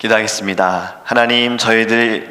기도하겠습니다. 하나님, 저희들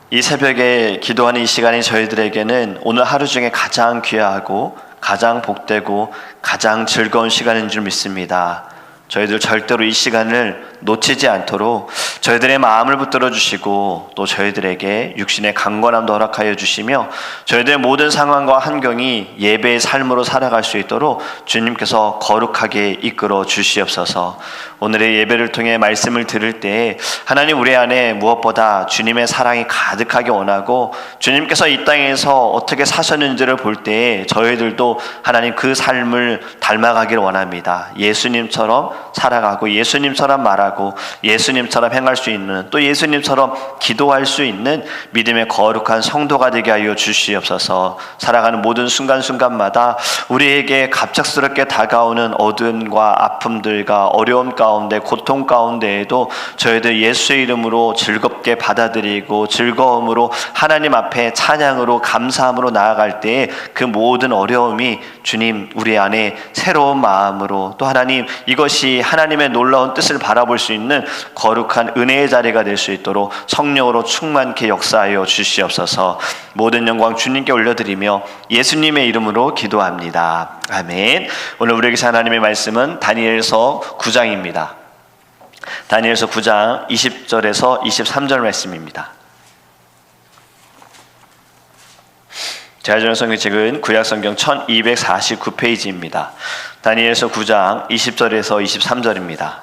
이 새벽에 기도하는 이 시간이 저희들에게는 오늘 하루 중에 가장 귀하고 가장 복되고 가장 즐거운 시간인 줄 믿습니다. 저희들 절대로 이 시간을 놓치지 않도록 저희들의 마음을 붙들어 주시고 또 저희들에게 육신의 강건함도 허락하여 주시며 저희들의 모든 상황과 환경이 예배의 삶으로 살아갈 수 있도록 주님께서 거룩하게 이끌어 주시옵소서. 오늘의 예배를 통해 말씀을 들을 때 하나님, 우리 안에 무엇보다 주님의 사랑이 가득하게 원하고 주님께서 이 땅에서 어떻게 사셨는지를 볼 때 저희들도 하나님 그 삶을 닮아가기를 원합니다. 예수님처럼 살아가고 예수님처럼 말하고 예수님처럼 행할 수 있는, 또 예수님처럼 기도할 수 있는 믿음의 거룩한 성도가 되게 하여 주시옵소서. 살아가는 모든 순간순간마다 우리에게 갑작스럽게 다가오는 어두움과 아픔들과 어려움 가운데, 고통 가운데에도 저희들 예수의 이름으로 즐겁게 받아들이고 즐거움으로 하나님 앞에 찬양으로 감사함으로 나아갈 때에 그 모든 어려움이 주님 우리 안에 새로운 마음으로, 또 하나님 이것이 하나님의 놀라운 뜻을 바라볼 수 있는 거룩한 은혜의 자리가 될 수 있도록 성령으로 충만케 역사하여 주시옵소서. 모든 영광 주님께 올려드리며 예수님의 이름으로 기도합니다. 아멘. 오늘 우리에게 하나님의 말씀은 다니엘서 9장입니다. 다니엘서 9장 20절에서 23절 말씀입니다. 제가 전한 성경책은 구약성경 1249페이지입니다. 다니엘서 9장 20절에서 23절입니다.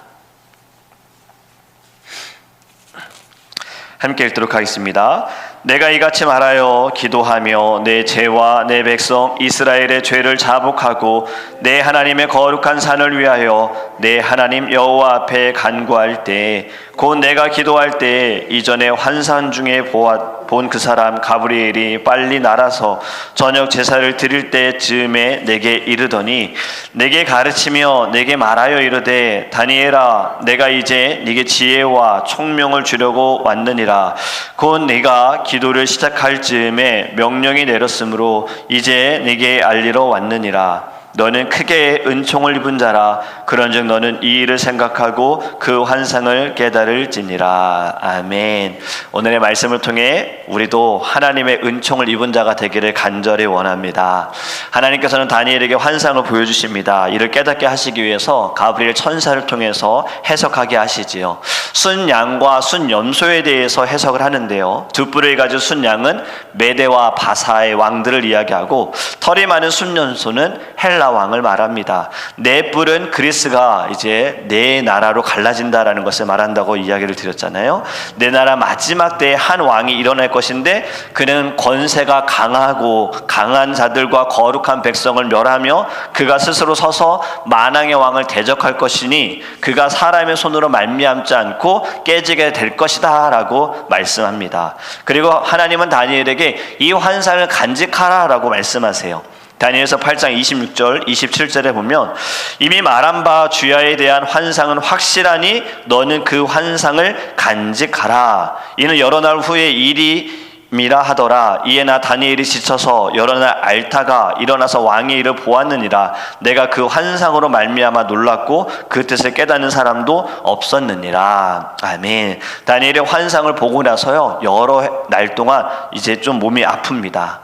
함께 읽도록 하겠습니다. 내가 이같이 말하여 기도하며 내 죄와 내 백성 이스라엘의 죄를 자복하고 내 하나님의 거룩한 산을 위하여 내 하나님 여호와 앞에 간구할 때, 곧 내가 기도할 때 이전에 환상 중에 본 그 사람 가브리엘이 빨리 날아서 저녁 제사를 드릴 때 즈음에 내게 이르더니, 내게 가르치며 내게 말하여 이르되, 다니엘아, 내가 이제 네게 지혜와 총명을 주려고 왔느니라. 곧 네가 기도를 시작할 즈음에 명령이 내렸으므로 이제 네게 알리러 왔느니라. 너는 크게 은총을 입은 자라. 그런즉 너는 이 일을 생각하고 그 환상을 깨달을지니라. 아멘. 오늘의 말씀을 통해 우리도 하나님의 은총을 입은 자가 되기를 간절히 원합니다. 하나님께서는 다니엘에게 환상을 보여주십니다. 이를 깨닫게 하시기 위해서 가브리엘 천사를 통해서 해석하게 하시지요. 순양과 순염소에 대해서 해석을 하는데요, 두 뿔을 가진 순양은 메대와 바사의 왕들을 이야기하고 털이 많은 순염소는 헬라 왕을 말합니다. 네 뿔은 그리스가 이제 네 나라로 갈라진다라는 것을 말한다고 이야기를 드렸잖아요. 네 나라 마지막 때에 한 왕이 일어날 것인데 그는 권세가 강하고 강한 자들과 거룩한 백성을 멸하며 그가 스스로 서서 만왕의 왕을 대적할 것이니 그가 사람의 손으로 말미암지 않고 깨지게 될 것이다 라고 말씀합니다. 그리고 하나님은 다니엘에게 이 환상을 간직하라 라고 말씀하세요. 다니엘서 8장 26절 27절에 보면, 이미 말한 바 주야에 대한 환상은 확실하니 너는 그 환상을 간직하라. 이는 여러 날 후에 일이미라 하더라. 이에 나 다니엘이 지쳐서 여러 날 앓다가 일어나서 왕의 일을 보았느니라. 내가 그 환상으로 말미암아 놀랐고 그 뜻을 깨닫는 사람도 없었느니라. 아멘. 다니엘의 환상을 보고 나서요, 여러 날 동안 이제 좀 몸이 아픕니다.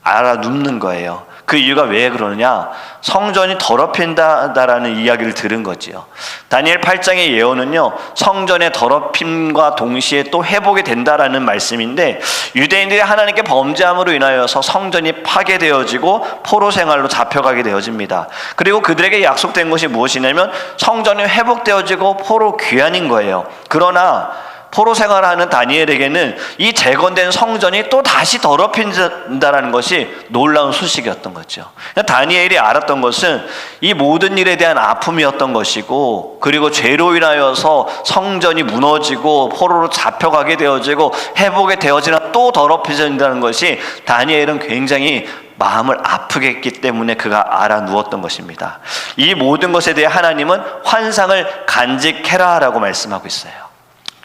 알아눕는 거예요. 그 이유가 왜 그러느냐? 성전이 더럽힌다라는 이야기를 들은 거지요. 다니엘 8장의 예언은요, 성전의 더럽힘과 동시에 또 회복이 된다라는 말씀인데, 유대인들이 하나님께 범죄함으로 인하여서 성전이 파괴되어지고 포로 생활로 잡혀가게 되어집니다. 그리고 그들에게 약속된 것이 무엇이냐면 성전이 회복되어지고 포로 귀환인 거예요. 그러나 포로 생활하는 다니엘에게는 이 재건된 성전이 또 다시 더럽힌다라는 것이 놀라운 소식이었던 거죠. 다니엘이 알았던 것은 이 모든 일에 대한 아픔이었던 것이고, 그리고 죄로 인하여서 성전이 무너지고 포로로 잡혀가게 되어지고 회복이 되어지나 또 더럽혀진다는 것이 다니엘은 굉장히 마음을 아프게 했기 때문에 그가 알아 누웠던 것입니다. 이 모든 것에 대해 하나님은 환상을 간직해라 라고 말씀하고 있어요.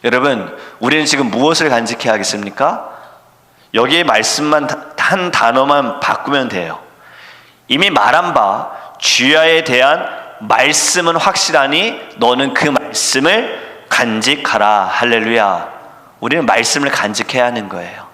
여러분, 우리는 지금 무엇을 간직해야 하겠습니까? 여기에 말씀만 한 단어만 바꾸면 돼요. 이미 말한 바 주야에 대한 말씀은 확실하니 너는 그 말씀을 간직하라. 할렐루야. 우리는 말씀을 간직해야 하는 거예요.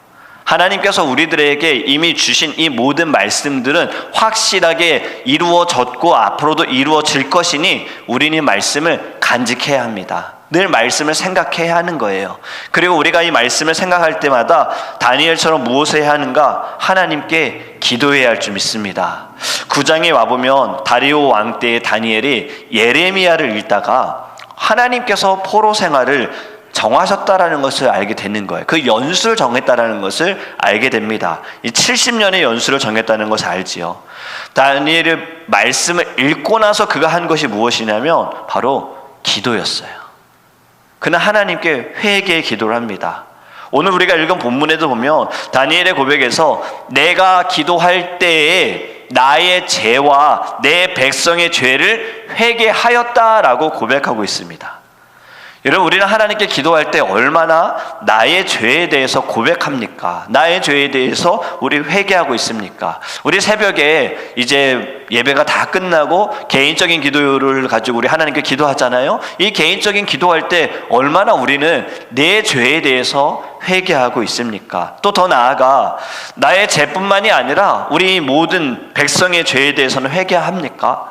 하나님께서 우리들에게 이미 주신 이 모든 말씀들은 확실하게 이루어졌고 앞으로도 이루어질 것이니 우리는 이 말씀을 간직해야 합니다. 늘 말씀을 생각해야 하는 거예요. 그리고 우리가 이 말씀을 생각할 때마다 다니엘처럼 무엇을 해야 하는가? 하나님께 기도해야 할 줄 믿습니다. 9장에 와보면 다리오 왕 때의 다니엘이 예레미야를 읽다가 하나님께서 포로 생활을 정하셨다라는 것을 알게 되는 거예요. 그 연수를 정했다라는 것을 알게 됩니다. 이 70년의 연수를 정했다는 것을 알지요. 다니엘의 말씀을 읽고 나서 그가 한 것이 무엇이냐면 바로 기도였어요. 그는 하나님께 회개의 기도를 합니다. 오늘 우리가 읽은 본문에도 보면 다니엘의 고백에서 내가 기도할 때에 나의 죄와 내 백성의 죄를 회개하였다라고 고백하고 있습니다. 여러분, 우리는 하나님께 기도할 때 얼마나 나의 죄에 대해서 고백합니까? 나의 죄에 대해서 우리 회개하고 있습니까? 우리 새벽에 이제 예배가 다 끝나고 개인적인 기도를 가지고 우리 하나님께 기도하잖아요. 이 개인적인 기도할 때 얼마나 우리는 내 죄에 대해서 회개하고 있습니까? 또 더 나아가 나의 죄뿐만이 아니라 우리 모든 백성의 죄에 대해서는 회개합니까?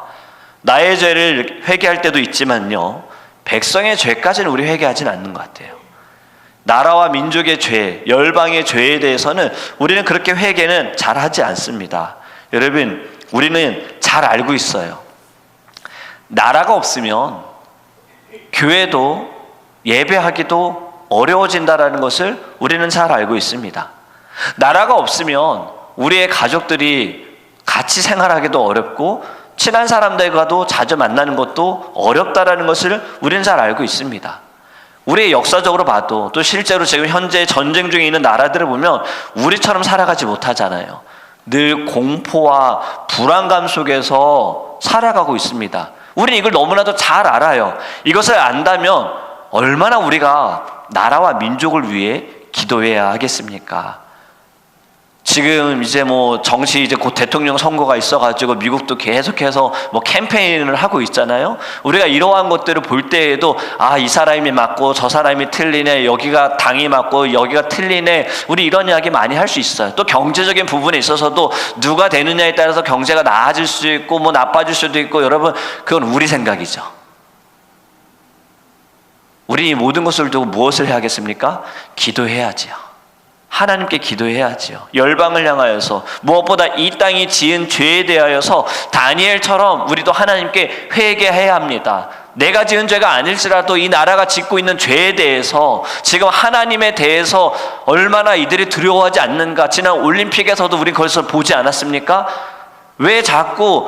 나의 죄를 회개할 때도 있지만요, 백성의 죄까지는 우리 회개하지는 않는 것 같아요. 나라와 민족의 죄, 열방의 죄에 대해서는 우리는 그렇게 회개는 잘하지 않습니다. 여러분, 우리는 잘 알고 있어요. 나라가 없으면 교회도 예배하기도 어려워진다는 것을 우리는 잘 알고 있습니다. 나라가 없으면 우리의 가족들이 같이 생활하기도 어렵고 친한 사람들과도 자주 만나는 것도 어렵다라는 것을 우리는 잘 알고 있습니다. 우리의 역사적으로 봐도 또 실제로 지금 현재 전쟁 중에 있는 나라들을 보면 우리처럼 살아가지 못하잖아요. 늘 공포와 불안감 속에서 살아가고 있습니다. 우리는 이걸 너무나도 잘 알아요. 이것을 안다면 얼마나 우리가 나라와 민족을 위해 기도해야 하겠습니까? 지금 이제 정치 이제 곧 대통령 선거가 있어가지고 미국도 계속해서 캠페인을 하고 있잖아요. 우리가 이러한 것들을 볼 때에도 이 사람이 맞고 저 사람이 틀리네, 여기가 당이 맞고 여기가 틀리네, 우리 이런 이야기 많이 할 수 있어요. 또 경제적인 부분에 있어서도 누가 되느냐에 따라서 경제가 나아질 수 있고 나빠질 수도 있고, 여러분 그건 우리 생각이죠. 우리 이 모든 것을 두고 무엇을 해야겠습니까? 기도해야지요. 하나님께 기도해야지요. 열방을 향하여서, 무엇보다 이 땅이 지은 죄에 대하여서 다니엘처럼 우리도 하나님께 회개해야 합니다. 내가 지은 죄가 아닐지라도 이 나라가 짓고 있는 죄에 대해서 지금 하나님에 대해서 얼마나 이들이 두려워하지 않는가. 지난 올림픽에서도 우리 그것을 보지 않았습니까? 왜 자꾸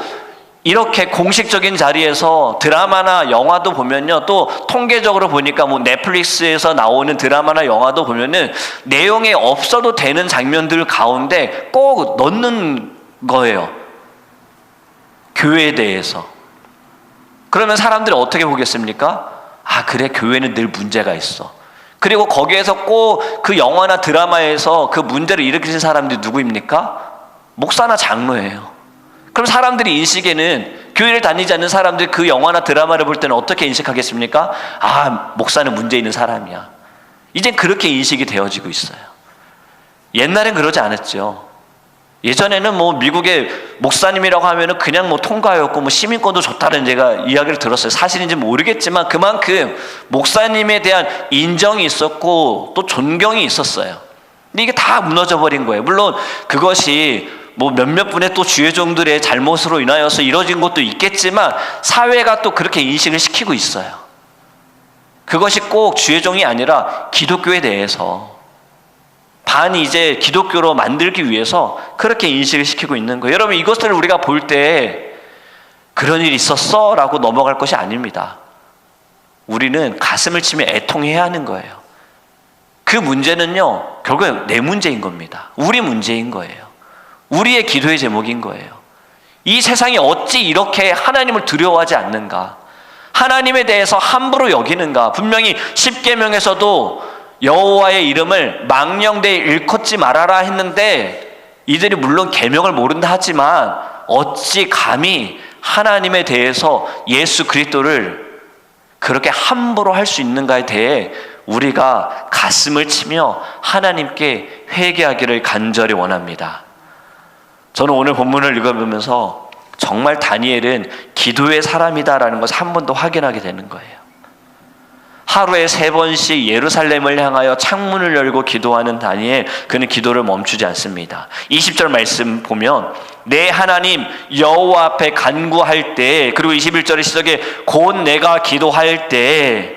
이렇게 공식적인 자리에서 드라마나 영화도 보면요, 또 통계적으로 보니까 넷플릭스에서 나오는 드라마나 영화도 보면은 내용에 없어도 되는 장면들 가운데 꼭 넣는 거예요. 교회에 대해서. 그러면 사람들이 어떻게 보겠습니까? 그래, 교회는 늘 문제가 있어. 그리고 거기에서 꼭 그 영화나 드라마에서 그 문제를 일으키는 사람들이 누구입니까? 목사나 장로예요. 그럼 사람들이 인식에는, 교회를 다니지 않는 사람들이 그 영화나 드라마를 볼 때는 어떻게 인식하겠습니까? 목사는 문제 있는 사람이야. 이젠 그렇게 인식이 되어지고 있어요. 옛날엔 그러지 않았죠. 예전에는 미국의 목사님이라고 하면은 그냥 통과였고 시민권도 좋다는 제가 이야기를 들었어요. 사실인지 모르겠지만 그만큼 목사님에 대한 인정이 있었고 또 존경이 있었어요. 근데 이게 다 무너져 버린 거예요. 물론 그것이 몇몇 분의 또 주회종들의 잘못으로 인하여서 이루어진 것도 있겠지만 사회가 또 그렇게 인식을 시키고 있어요. 그것이 꼭 주회종이 아니라 기독교에 대해서 반이 이제 기독교로 만들기 위해서 그렇게 인식을 시키고 있는 거예요. 여러분, 이것을 우리가 볼 때 그런 일이 있었어? 라고 넘어갈 것이 아닙니다. 우리는 가슴을 치며 애통해야 하는 거예요. 그 문제는요, 결국은 내 문제인 겁니다. 우리 문제인 거예요. 우리의 기도의 제목인 거예요. 이 세상이 어찌 이렇게 하나님을 두려워하지 않는가? 하나님에 대해서 함부로 여기는가? 분명히 십계명에서도 여호와의 이름을 망령되이 일컫지 말아라 했는데 이들이 물론 계명을 모른다 하지만 어찌 감히 하나님에 대해서 예수 그리스도를 그렇게 함부로 할 수 있는가에 대해 우리가 가슴을 치며 하나님께 회개하기를 간절히 원합니다. 저는 오늘 본문을 읽어보면서 정말 다니엘은 기도의 사람이다라는 것을 한 번 더 확인하게 되는 거예요. 하루에 3번씩 예루살렘을 향하여 창문을 열고 기도하는 다니엘, 그는 기도를 멈추지 않습니다. 20절 말씀 보면 내 하나님 여호와 앞에 간구할 때, 그리고 21절의 시작에 곧 내가 기도할 때,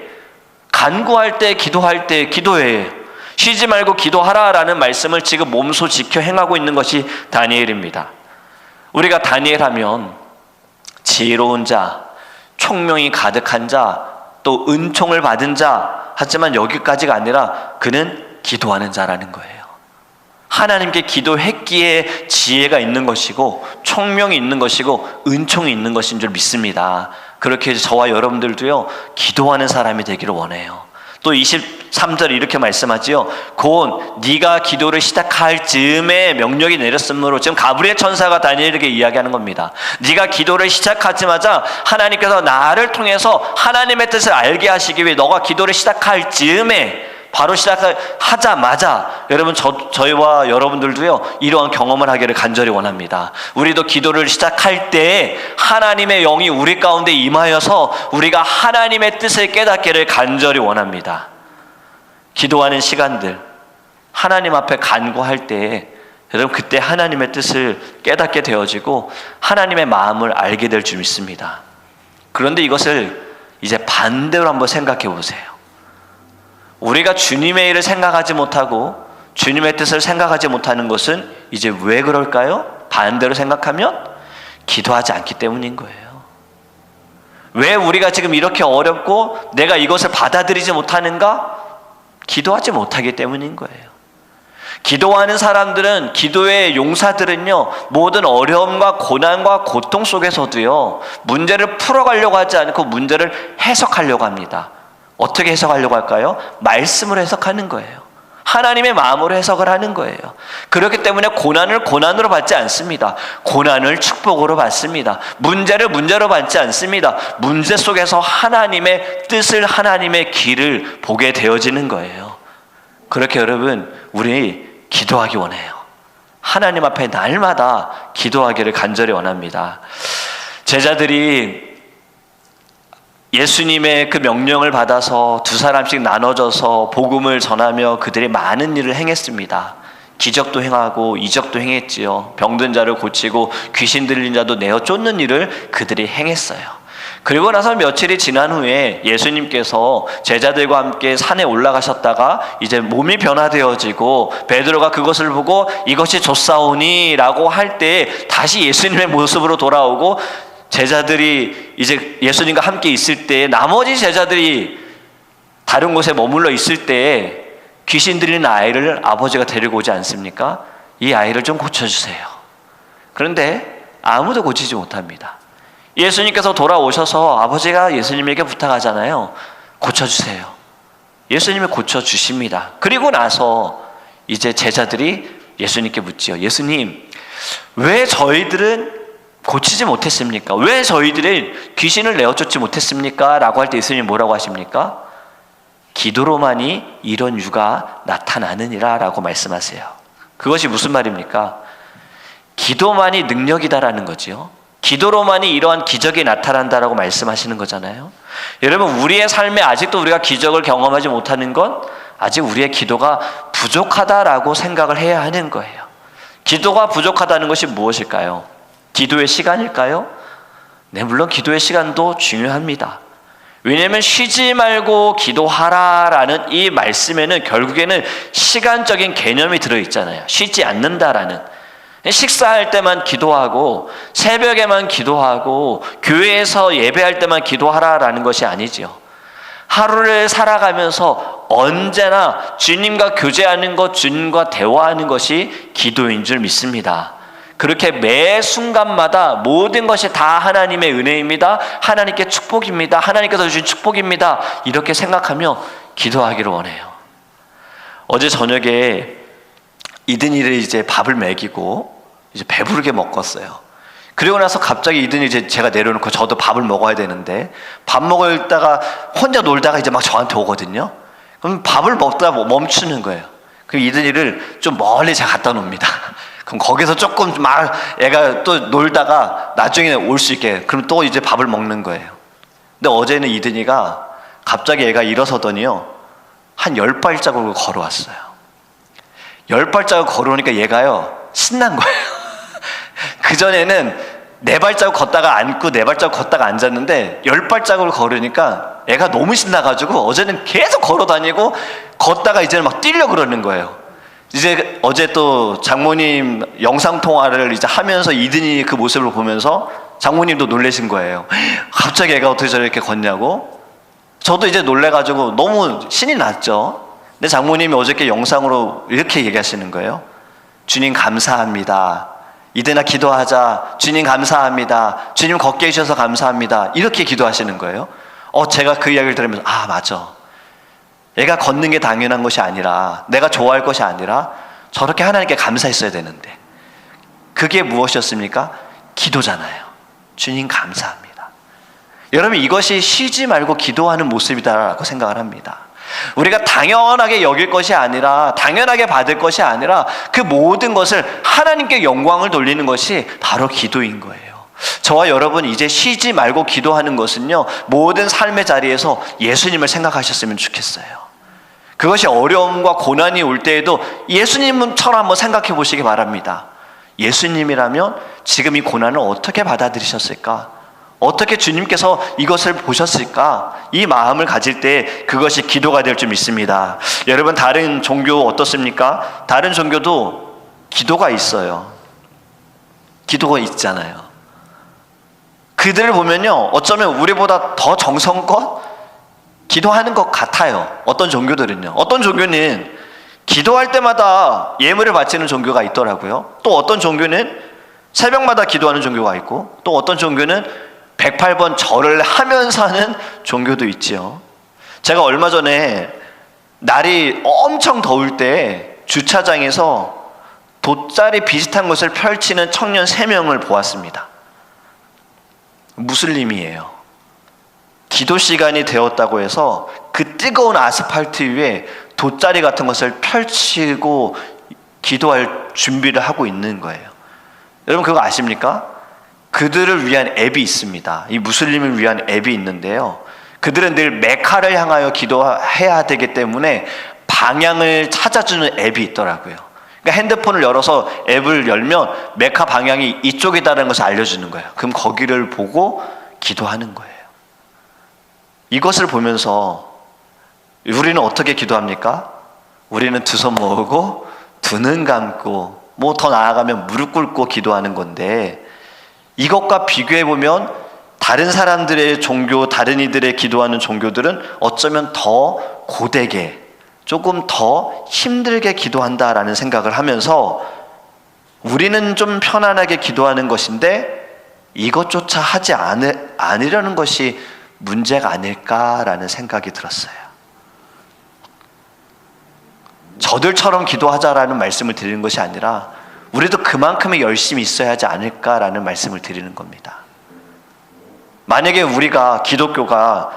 간구할 때, 기도할 때 기도해. 쉬지 말고 기도하라라는 말씀을 지금 몸소 지켜 행하고 있는 것이 다니엘입니다. 우리가 다니엘 하면 지혜로운 자, 총명이 가득한 자, 또 은총을 받은 자, 하지만 여기까지가 아니라 그는 기도하는 자라는 거예요. 하나님께 기도했기에 지혜가 있는 것이고 총명이 있는 것이고 은총이 있는 것인 줄 믿습니다. 그렇게 저와 여러분들도요, 기도하는 사람이 되기를 원해요. 또 23절 이렇게 말씀하지요. 곧 네가 기도를 시작할 즈음에 명령이 내렸으므로, 지금 가브리엘 천사가 다니엘에게 이야기하는 겁니다. 네가 기도를 시작하자마자 하나님께서 나를 통해서 하나님의 뜻을 알게 하시기 위해 너가 기도를 시작할 즈음에, 바로 시작하자마자 여러분 저희와 여러분들도요 이러한 경험을 하기를 간절히 원합니다. 우리도 기도를 시작할 때 하나님의 영이 우리 가운데 임하여서 우리가 하나님의 뜻을 깨닫기를 간절히 원합니다. 기도하는 시간들, 하나님 앞에 간구할 때 여러분 그때 하나님의 뜻을 깨닫게 되어지고 하나님의 마음을 알게 될 줄 믿습니다. 그런데 이것을 이제 반대로 한번 생각해 보세요. 우리가 주님의 일을 생각하지 못하고 주님의 뜻을 생각하지 못하는 것은 이제 왜 그럴까요? 반대로 생각하면 기도하지 않기 때문인 거예요. 왜 우리가 지금 이렇게 어렵고 내가 이것을 받아들이지 못하는가? 기도하지 못하기 때문인 거예요. 기도하는 사람들은, 기도의 용사들은요, 모든 어려움과 고난과 고통 속에서도요 문제를 풀어가려고 하지 않고 문제를 해석하려고 합니다. 어떻게 해석하려고 할까요? 말씀으로 해석하는 거예요. 하나님의 마음으로 해석을 하는 거예요. 그렇기 때문에 고난을 고난으로 받지 않습니다. 고난을 축복으로 받습니다. 문제를 문제로 받지 않습니다. 문제 속에서 하나님의 뜻을, 하나님의 길을 보게 되어지는 거예요. 그렇게 여러분, 우리 기도하기 원해요. 하나님 앞에 날마다 기도하기를 간절히 원합니다. 제자들이 예수님의 그 명령을 받아서 2사람씩 나눠져서 복음을 전하며 그들이 많은 일을 행했습니다. 기적도 행하고 이적도 행했지요. 병든 자를 고치고 귀신 들린 자도 내어 쫓는 일을 그들이 행했어요. 그리고 나서 며칠이 지난 후에 예수님께서 제자들과 함께 산에 올라가셨다가 이제 몸이 변화되어지고 베드로가 그것을 보고 이것이 좋사오니 라고 할 때 다시 예수님의 모습으로 돌아오고, 제자들이 이제 예수님과 함께 있을 때 나머지 제자들이 다른 곳에 머물러 있을 때 귀신 들리는 아이를 아버지가 데리고 오지 않습니까? 이 아이를 좀 고쳐주세요. 그런데 아무도 고치지 못합니다. 예수님께서 돌아오셔서 아버지가 예수님에게 부탁하잖아요. 고쳐주세요. 예수님이 고쳐주십니다. 그리고 나서 이제 제자들이 예수님께 묻지요. 예수님, 왜 저희들은 고치지 못했습니까? 왜 저희들은 귀신을 내어쫓지 못했습니까? 라고 할 때 예수님이 뭐라고 하십니까? 기도로만이 이런 유가 나타나느니라 라고 말씀하세요. 그것이 무슨 말입니까? 기도만이 능력이다라는 거지요. 기도로만이 이러한 기적이 나타난다라고 말씀하시는 거잖아요. 여러분, 우리의 삶에 아직도 우리가 기적을 경험하지 못하는 건 아직 우리의 기도가 부족하다라고 생각을 해야 하는 거예요. 기도가 부족하다는 것이 무엇일까요? 기도의 시간일까요? 네, 물론 기도의 시간도 중요합니다. 왜냐하면 쉬지 말고 기도하라라는 이 말씀에는 결국에는 시간적인 개념이 들어있잖아요. 쉬지 않는다라는. 식사할 때만 기도하고 새벽에만 기도하고 교회에서 예배할 때만 기도하라라는 것이 아니지요. 하루를 살아가면서 언제나 주님과 교제하는 것, 주님과 대화하는 것이 기도인 줄 믿습니다. 그렇게 매 순간마다 모든 것이 다 하나님의 은혜입니다. 하나님께 축복입니다. 하나님께서 주신 축복입니다. 이렇게 생각하며 기도하기를 원해요. 어제 저녁에 이든이를 이제 밥을 먹이고 이제 배부르게 먹었어요. 그리고 나서 갑자기 이든이 이제 제가 내려놓고 저도 밥을 먹어야 되는데 밥 먹다가 혼자 놀다가 이제 막 저한테 오거든요. 그럼 밥을 먹다가 멈추는 거예요. 그럼 이든이를 좀 멀리 제가 갖다 놓습니다. 그럼 거기서 조금 막 애가 또 놀다가 나중에 올 수 있게, 그럼 또 이제 밥을 먹는 거예요. 근데 어제는 이든이가 갑자기 애가 일어서더니요, 한 10발자국을 걸어왔어요. 10발자국 걸어오니까 얘가요 신난 거예요. 그전에는 4발자국 걷다가 앉고 4발자국 걷다가 앉았는데 10발자국을 걸으니까 애가 너무 신나가지고 어제는 계속 걸어다니고 걷다가 이제는 막 뛰려고 그러는 거예요. 이제 어제 또 장모님 영상통화를 이제 하면서 이든이 그 모습을 보면서 장모님도 놀라신 거예요. 갑자기 애가 어떻게 저렇게 걷냐고. 저도 이제 놀래가지고 너무 신이 났죠. 근데 장모님이 어저께 영상으로 이렇게 얘기하시는 거예요. 주님 감사합니다. 이든아 기도하자. 주님 감사합니다. 주님 걷게 해주셔서 감사합니다. 이렇게 기도하시는 거예요. 제가 그 이야기를 들으면서 맞아. 애가 걷는 게 당연한 것이 아니라, 내가 좋아할 것이 아니라 저렇게 하나님께 감사했어야 되는데, 그게 무엇이었습니까? 기도잖아요. 주님 감사합니다. 여러분, 이것이 쉬지 말고 기도하는 모습이다라고 생각을 합니다. 우리가 당연하게 여길 것이 아니라, 당연하게 받을 것이 아니라 그 모든 것을 하나님께 영광을 돌리는 것이 바로 기도인 거예요. 저와 여러분 이제 쉬지 말고 기도하는 것은요, 모든 삶의 자리에서 예수님을 생각하셨으면 좋겠어요. 그것이 어려움과 고난이 올 때에도 예수님처럼 한번 생각해 보시기 바랍니다. 예수님이라면 지금 이 고난을 어떻게 받아들이셨을까? 어떻게 주님께서 이것을 보셨을까? 이 마음을 가질 때 그것이 기도가 될 줄 믿습니다. 여러분, 다른 종교 어떻습니까? 다른 종교도 기도가 있어요. 기도가 있잖아요. 그들을 보면요, 어쩌면 우리보다 더 정성껏 기도하는 것 같아요. 어떤 종교들은요. 어떤 종교는 기도할 때마다 예물을 바치는 종교가 있더라고요. 또 어떤 종교는 새벽마다 기도하는 종교가 있고, 또 어떤 종교는 108번 절을 하면서 하는 종교도 있지요. 제가 얼마 전에 날이 엄청 더울 때 주차장에서 돗자리 비슷한 것을 펼치는 청년 3명을 보았습니다. 무슬림이에요. 기도 시간이 되었다고 해서 그 뜨거운 아스팔트 위에 돗자리 같은 것을 펼치고 기도할 준비를 하고 있는 거예요. 여러분, 그거 아십니까? 그들을 위한 앱이 있습니다. 이 무슬림을 위한 앱이 있는데요, 그들은 늘 메카를 향하여 기도해야 되기 때문에 방향을 찾아주는 앱이 있더라고요. 그러니까 핸드폰을 열어서 앱을 열면 메카 방향이 이쪽이다라는 것을 알려주는 거예요. 그럼 거기를 보고 기도하는 거예요. 이것을 보면서 우리는 어떻게 기도합니까? 우리는 두 손 모으고 두 눈 감고, 뭐 더 나아가면 무릎 꿇고 기도하는 건데, 이것과 비교해보면 다른 사람들의 종교, 다른 이들의 기도하는 종교들은 어쩌면 더 고되게, 조금 더 힘들게 기도한다라는 생각을 하면서 우리는 좀 편안하게 기도하는 것인데 이것조차 하지 않으려는 것이 문제가 아닐까라는 생각이 들었어요. 저들처럼 기도하자라는 말씀을 드리는 것이 아니라 우리도 그만큼의 열심히 있어야 하지 않을까라는 말씀을 드리는 겁니다. 만약에 우리가, 기독교가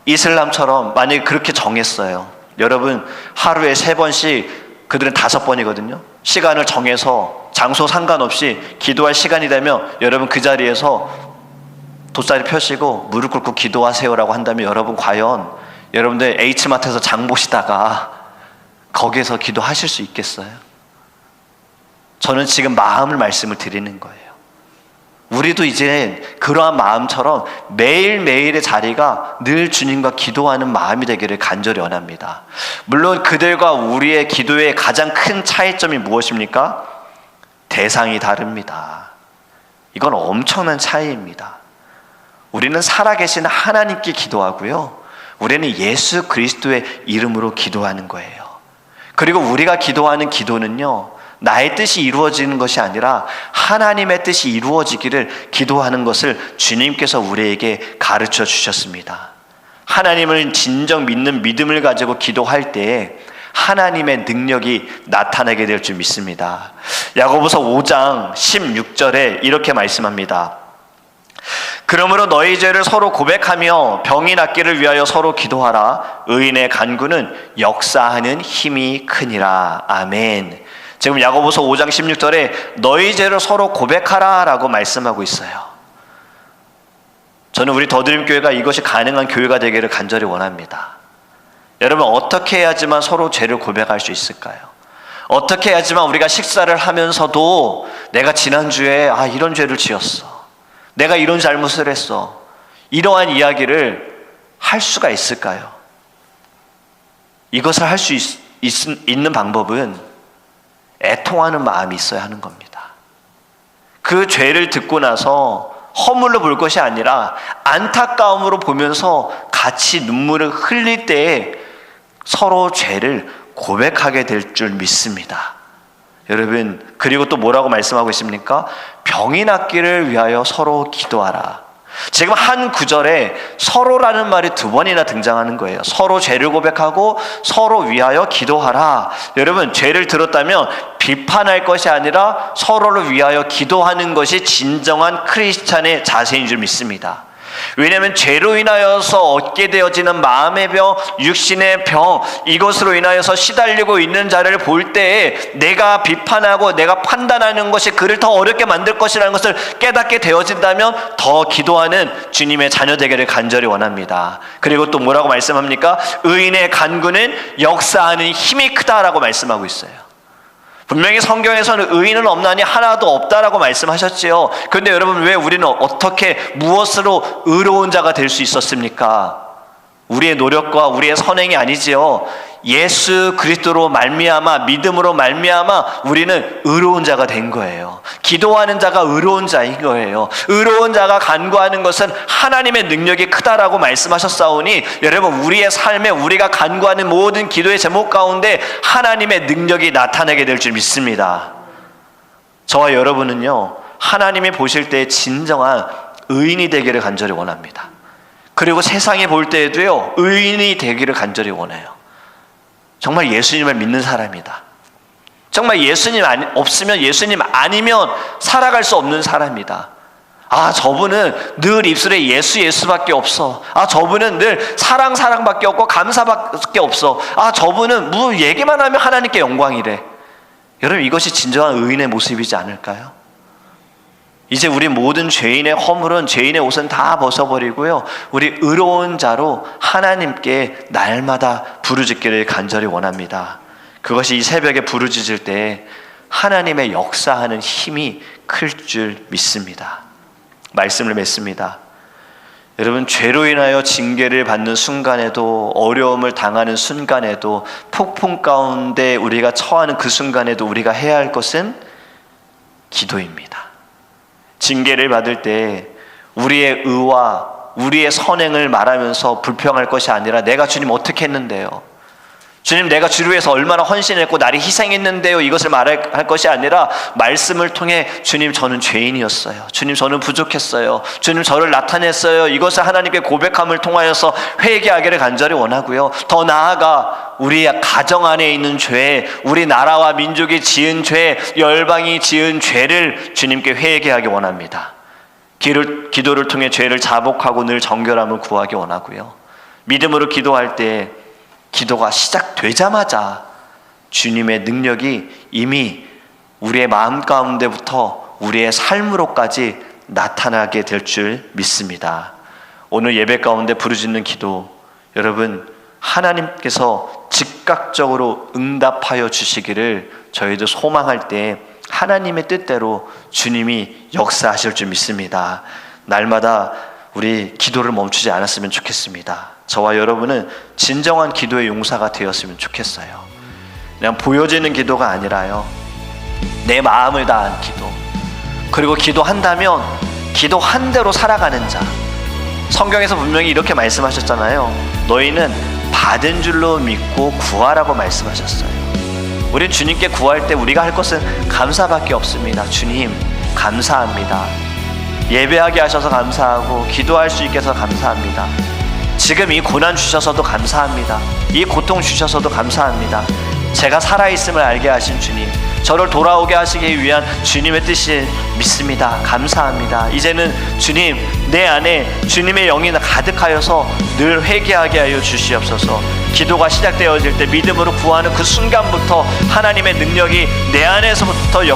이슬람처럼 만약에 그렇게 정했어요. 여러분, 하루에 3번씩, 그들은 5번이거든요. 시간을 정해서 장소 상관없이 기도할 시간이 되면 여러분 그 자리에서 돗자리 펴시고 무릎 꿇고 기도하세요라고 한다면, 여러분 과연 여러분들 H마트에서 장 보시다가 거기에서 기도하실 수 있겠어요? 저는 지금 마음을 말씀을 드리는 거예요. 우리도 이제 그러한 마음처럼 매일매일의 자리가 늘 주님과 기도하는 마음이 되기를 간절히 원합니다. 물론 그들과 우리의 기도의 가장 큰 차이점이 무엇입니까? 대상이 다릅니다. 이건 엄청난 차이입니다. 우리는 살아계신 하나님께 기도하고요, 우리는 예수 그리스도의 이름으로 기도하는 거예요. 그리고 우리가 기도하는 기도는요, 나의 뜻이 이루어지는 것이 아니라 하나님의 뜻이 이루어지기를 기도하는 것을 주님께서 우리에게 가르쳐 주셨습니다. 하나님을 진정 믿는 믿음을 가지고 기도할 때에 하나님의 능력이 나타나게 될 줄 믿습니다. 야고보서 5장 16절에 이렇게 말씀합니다. 그러므로 너희 죄를 서로 고백하며 병이 낫기를 위하여 서로 기도하라. 의인의 간구는 역사하는 힘이 크니라. 아멘. 지금 야고보서 5장 16절에 너희 죄를 서로 고백하라 라고 말씀하고 있어요. 저는 우리 더드림교회가 이것이 가능한 교회가 되기를 간절히 원합니다. 여러분, 어떻게 해야지만 서로 죄를 고백할 수 있을까요? 어떻게 해야지만 우리가 식사를 하면서도 내가 지난주에 이런 죄를 지었어, 내가 이런 잘못을 했어, 이러한 이야기를 할 수가 있을까요? 이것을 할 수 있는 방법은 애통하는 마음이 있어야 하는 겁니다. 그 죄를 듣고 나서 허물로 볼 것이 아니라 안타까움으로 보면서 같이 눈물을 흘릴 때에 서로 죄를 고백하게 될 줄 믿습니다. 여러분, 그리고 또 뭐라고 말씀하고 있습니까? 병이 낫기를 위하여 서로 기도하라. 지금 한 구절에 서로라는 말이 2번이나 등장하는 거예요. 서로 죄를 고백하고 서로 위하여 기도하라. 여러분, 죄를 들었다면 비판할 것이 아니라 서로를 위하여 기도하는 것이 진정한 크리스찬의 자세인 줄 믿습니다. 왜냐하면 죄로 인하여서 얻게 되어지는 마음의 병, 육신의 병, 이것으로 인하여서 시달리고 있는 자를 볼 때에 내가 비판하고 내가 판단하는 것이 그를 더 어렵게 만들 것이라는 것을 깨닫게 되어진다면 더 기도하는 주님의 자녀 되기를 간절히 원합니다. 그리고 또 뭐라고 말씀합니까? 의인의 간구는 역사하는 힘이 크다라고 말씀하고 있어요. 분명히 성경에서는 의인은 없나니 하나도 없다라고 말씀하셨지요. 그런데 여러분, 왜 우리는 어떻게 무엇으로 의로운 자가 될 수 있었습니까? 우리의 노력과 우리의 선행이 아니지요. 예수 그리스도로 말미암아, 믿음으로 말미암아 우리는 의로운 자가 된 거예요. 기도하는 자가 의로운 자인 거예요. 의로운 자가 간구하는 것은 하나님의 능력이 크다라고 말씀하셨사오니, 여러분, 우리의 삶에 우리가 간구하는 모든 기도의 제목 가운데 하나님의 능력이 나타나게 될 줄 믿습니다. 저와 여러분은요, 하나님이 보실 때 진정한 의인이 되기를 간절히 원합니다. 그리고 세상이 볼 때에도요, 의인이 되기를 간절히 원해요. 정말 예수님을 믿는 사람이다. 정말 예수님 없으면, 예수님 아니면 살아갈 수 없는 사람이다. 저분은 늘 입술에 예수밖에 없어. 저분은 늘 사랑밖에 없고 감사밖에 없어. 저분은 뭐 얘기만 하면 하나님께 영광이래. 여러분, 이것이 진정한 의인의 모습이지 않을까요? 이제 우리 모든 죄인의 허물은, 죄인의 옷은 다 벗어버리고요, 우리 의로운 자로 하나님께 날마다 부르짖기를 간절히 원합니다. 그것이 이 새벽에 부르짖을 때 하나님의 역사하는 힘이 클 줄 믿습니다. 말씀을 맺습니다. 여러분, 죄로 인하여 징계를 받는 순간에도, 어려움을 당하는 순간에도, 폭풍 가운데 우리가 처하는 그 순간에도 우리가 해야 할 것은 기도입니다. 징계를 받을 때 우리의 의와 우리의 선행을 말하면서 불평할 것이 아니라, 내가 주님 어떻게 했는데요? 주님, 내가 주를 위해서 얼마나 헌신했고 나를 희생했는데요? 이것을 말할 것이 아니라 말씀을 통해, 주님, 저는 죄인이었어요. 주님, 저는 부족했어요. 주님, 저를 나타냈어요. 이것을 하나님께 고백함을 통하여서 회개하기를 간절히 원하고요. 더 나아가 우리 가정 안에 있는 죄, 우리 나라와 민족이 지은 죄, 열방이 지은 죄를 주님께 회개하기 원합니다. 기도를 통해 죄를 자복하고 늘 정결함을 구하기 원하고요. 믿음으로 기도할 때 기도가 시작되자마자 주님의 능력이 이미 우리의 마음 가운데부터 우리의 삶으로까지 나타나게 될 줄 믿습니다. 오늘 예배 가운데 부르짖는 기도, 여러분, 하나님께서 즉각적으로 응답하여 주시기를 저희도 소망할 때 하나님의 뜻대로 주님이 역사하실 줄 믿습니다. 날마다 우리 기도를 멈추지 않았으면 좋겠습니다. 저와 여러분은 진정한 기도의 용사가 되었으면 좋겠어요. 그냥 보여지는 기도가 아니라요, 내 마음을 다한 기도, 그리고 기도한다면 기도한 대로 살아가는 자. 성경에서 분명히 이렇게 말씀하셨잖아요. 너희는 받은 줄로 믿고 구하라고 말씀하셨어요. 우린 주님께 구할 때 우리가 할 것은 감사밖에 없습니다. 주님, 감사합니다. 예배하게 하셔서 감사하고 기도할 수 있게 해서 감사합니다. 지금 이 고난 주셔서도 감사합니다. 이 고통 주셔서도 감사합니다. 제가 살아있음을 알게 하신 주님, 저를 돌아오게 하시기 위한 주님의 뜻이 믿습니다. 감사합니다. 이제는 주님, 내 안에 주님의 영이 가득하여서 늘 회개하게 하여 주시옵소서. 기도가 시작되어질 때 믿음으로 구하는 그 순간부터 하나님의 능력이 내 안에서부터